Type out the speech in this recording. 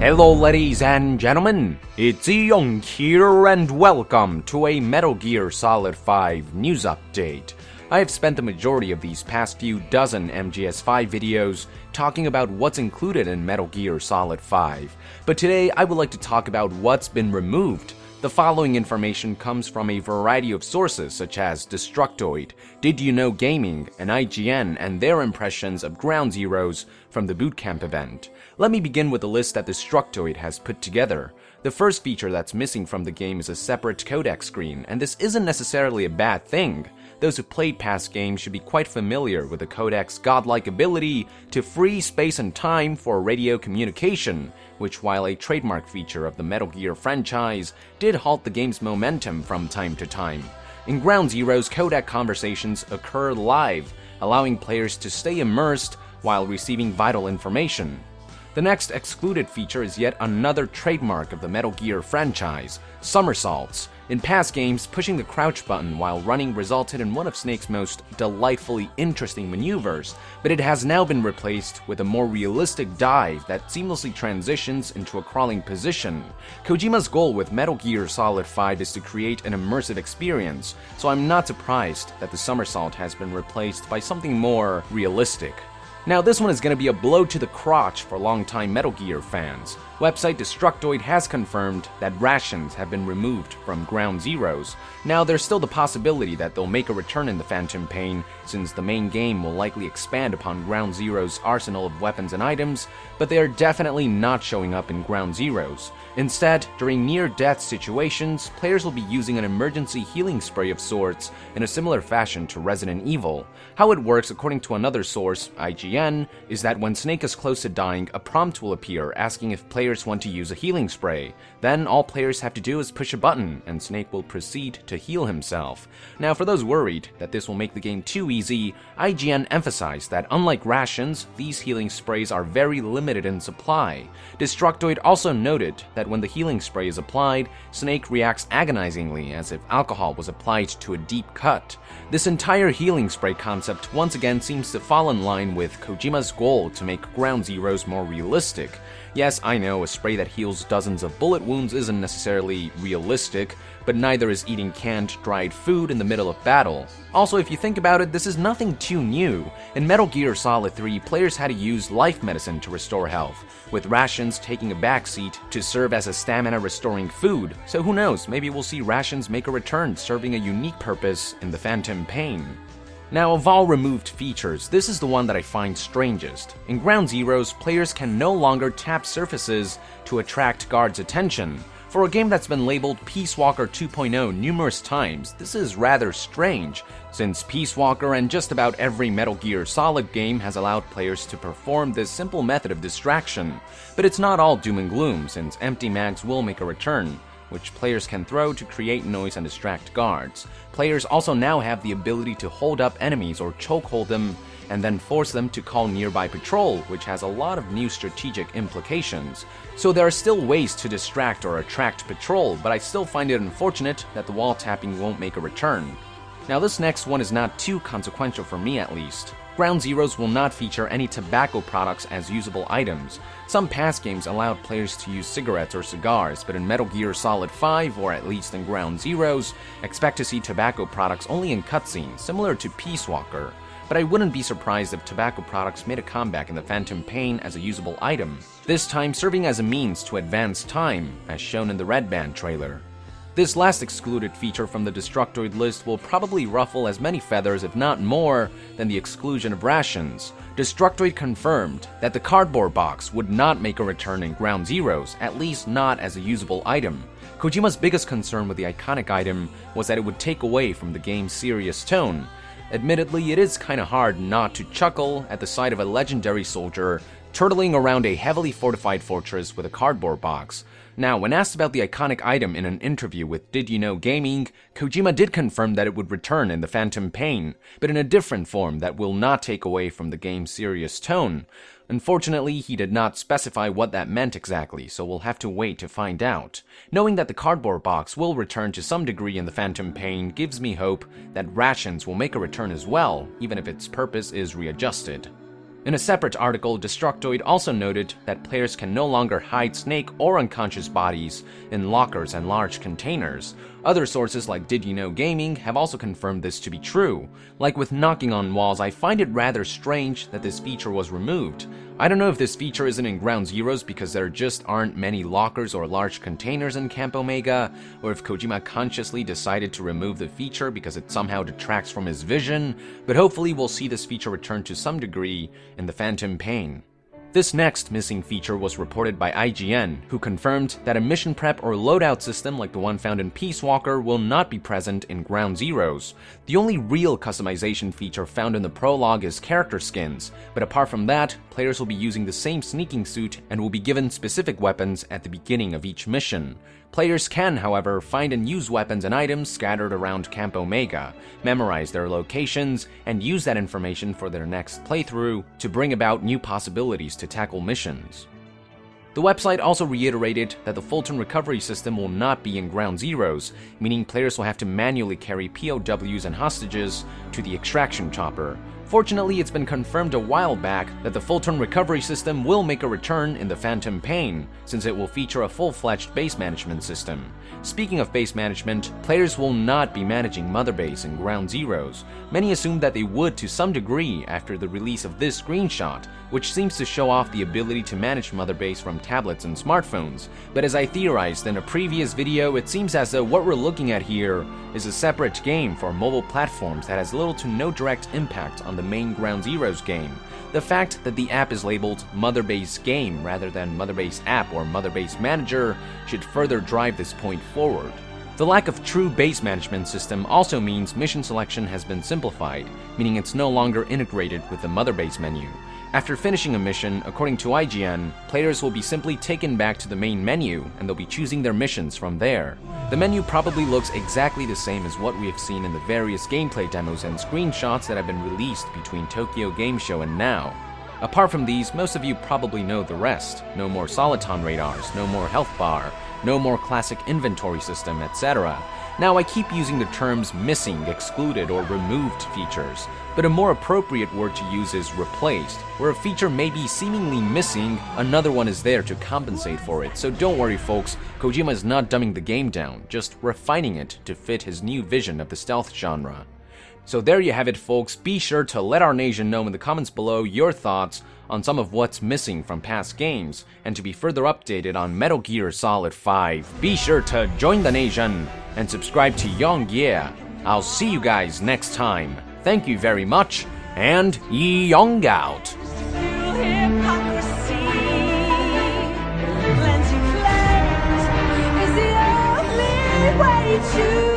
Hello ladies and gentlemen, it's Young here and welcome to a Metal Gear Solid 5 news update. I have spent the majority of these past few dozen MGS5 videos talking about what's included in Metal Gear Solid 5, but today I would like to talk about what's been removed. The following information comes from a variety of sources such as Destructoid, Did You Know Gaming, and IGN and their impressions of Ground Zeroes from the bootcamp event. Let me begin with the list that Destructoid has put together. The first feature that's missing from the game is a separate codec screen, and this isn't necessarily a bad thing. Those who played past games should be quite familiar with the codec's godlike ability to free space and time for radio communication, which, while a trademark feature of the Metal Gear franchise, did halt the game's momentum from time to time. In Ground Zeroes, codec conversations occur live, allowing players to stay immersed while receiving vital information. The next excluded feature is yet another trademark of the Metal Gear franchise, somersaults. In past games, pushing the crouch button while running resulted in one of Snake's most delightfully interesting maneuvers, but it has now been replaced with a more realistic dive that seamlessly transitions into a crawling position. Kojima's goal with Metal Gear Solid 5 is to create an immersive experience, so I'm not surprised that the somersault has been replaced by something more realistic. Now this one is going to be a blow to the crotch for longtime Metal Gear fans. Website Destructoid has confirmed that rations have been removed from Ground Zeroes. Now there's still the possibility that they'll make a return in the Phantom Pain, since the main game will likely expand upon Ground Zeroes' arsenal of weapons and items, but they are definitely not showing up in Ground Zeroes. Instead, during near-death situations, players will be using an emergency healing spray of sorts in a similar fashion to Resident Evil. How it works, according to another source, IGN, is that when Snake is close to dying, a prompt will appear asking if players want to use a healing spray. Then all players have to do is push a button, and Snake will proceed to heal himself. Now, for those worried that this will make the game too easy, IGN emphasized that unlike rations, these healing sprays are very limited in supply. Destructoid also noted that when the healing spray is applied, Snake reacts agonizingly as if alcohol was applied to a deep cut. This entire healing spray concept once again seems to fall in line with Kojima's goal to make Ground Zeroes more realistic. Yes, I know a spray that heals dozens of bullet wounds isn't necessarily realistic, but neither is eating canned, dried food in the middle of battle. Also, if you think about it, this is nothing too new. In Metal Gear Solid 3, players had to use life medicine to restore health, with rations taking a backseat to serve as a stamina-restoring food. So who knows, maybe we'll see rations make a return, serving a unique purpose in the Phantom Pain. Now, of all removed features, this is the one that I find strangest. In Ground Zeroes, players can no longer tap surfaces to attract guards' attention. For a game that's been labeled Peace Walker 2.0 numerous times, this is rather strange, since Peace Walker and just about every Metal Gear Solid game has allowed players to perform this simple method of distraction. But it's not all doom and gloom, since empty mags will make a return, which players can throw to create noise and distract guards. Players also now have the ability to hold up enemies or chokehold them and then force them to call nearby patrol, which has a lot of new strategic implications. So there are still ways to distract or attract patrol, but I still find it unfortunate that the wall tapping won't make a return. Now this next one is not too consequential for me at least. Ground Zeroes will not feature any tobacco products as usable items. Some past games allowed players to use cigarettes or cigars, but in Metal Gear Solid 5, or at least in Ground Zeroes, expect to see tobacco products only in cutscenes, similar to Peace Walker. But I wouldn't be surprised if tobacco products made a comeback in the Phantom Pain as a usable item, this time serving as a means to advance time, as shown in the Red Band trailer. This last excluded feature from the Destructoid list will probably ruffle as many feathers, if not more, than the exclusion of rations. Destructoid confirmed that the cardboard box would not make a return in Ground Zeroes, at least not as a usable item. Kojima's biggest concern with the iconic item was that it would take away from the game's serious tone. Admittedly, it is kinda hard not to chuckle at the sight of a legendary soldier turtling around a heavily fortified fortress with a cardboard box. Now, when asked about the iconic item in an interview with Did You Know Gaming, Kojima did confirm that it would return in the Phantom Pain, but in a different form that will not take away from the game's serious tone. Unfortunately, he did not specify what that meant exactly, so we'll have to wait to find out. Knowing that the cardboard box will return to some degree in the Phantom Pain gives me hope that rations will make a return as well, even if its purpose is readjusted. In a separate article, Destructoid also noted that players can no longer hide Snake or unconscious bodies in lockers and large containers. Other sources like Did You Know Gaming have also confirmed this to be true. Like with knocking on walls, I find it rather strange that this feature was removed. I don't know if this feature isn't in Ground Zeroes because there just aren't many lockers or large containers in Camp Omega, or if Kojima consciously decided to remove the feature because it somehow detracts from his vision, but hopefully we'll see this feature return to some degree in the Phantom Pain. This next missing feature was reported by IGN, who confirmed that a mission prep or loadout system like the one found in Peace Walker will not be present in Ground Zeroes. The only real customization feature found in the prologue is character skins, but apart from that, players will be using the same sneaking suit and will be given specific weapons at the beginning of each mission. Players can, however, find and use weapons and items scattered around Camp Omega, memorize their locations, and use that information for their next playthrough to bring about new possibilities to tackle missions. The website also reiterated that the Fulton recovery system will not be in Ground Zeroes, meaning players will have to manually carry POWs and hostages to the extraction chopper. Fortunately, it's been confirmed a while back that the Fulton recovery system will make a return in the Phantom Pain, since it will feature a full-fledged base management system. Speaking of base management, players will not be managing Mother Base in Ground Zeroes. Many assumed that they would to some degree after the release of this screenshot, which seems to show off the ability to manage Mother Base from tablets and smartphones. But as I theorized in a previous video, it seems as though what we're looking at here is a separate game for mobile platforms that has little to no direct impact on the main Ground Zeroes game. The fact that the app is labeled Mother Base Game rather than Mother Base App or Mother Base Manager should further drive this point forward. The lack of true base management system also means mission selection has been simplified, meaning it's no longer integrated with the Mother Base menu. After finishing a mission, according to IGN, players will be simply taken back to the main menu and they'll be choosing their missions from there. The menu probably looks exactly the same as what we have seen in the various gameplay demos and screenshots that have been released between Tokyo Game Show and now. Apart from these, most of you probably know the rest. No more Soliton radars, no more health bar, no more classic inventory system, etc. Now, I keep using the terms missing, excluded, or removed features, but a more appropriate word to use is replaced. Where a feature may be seemingly missing, another one is there to compensate for it. So don't worry folks, Kojima is not dumbing the game down, just refining it to fit his new vision of the stealth genre. So there you have it folks, be sure to let our nation know in the comments below your thoughts on some of what's missing from past games, and to be further updated on Metal Gear Solid 5, be sure to join the nation and subscribe to Young Yeah. I'll see you guys next time. Thank you very much, and Young out! Way to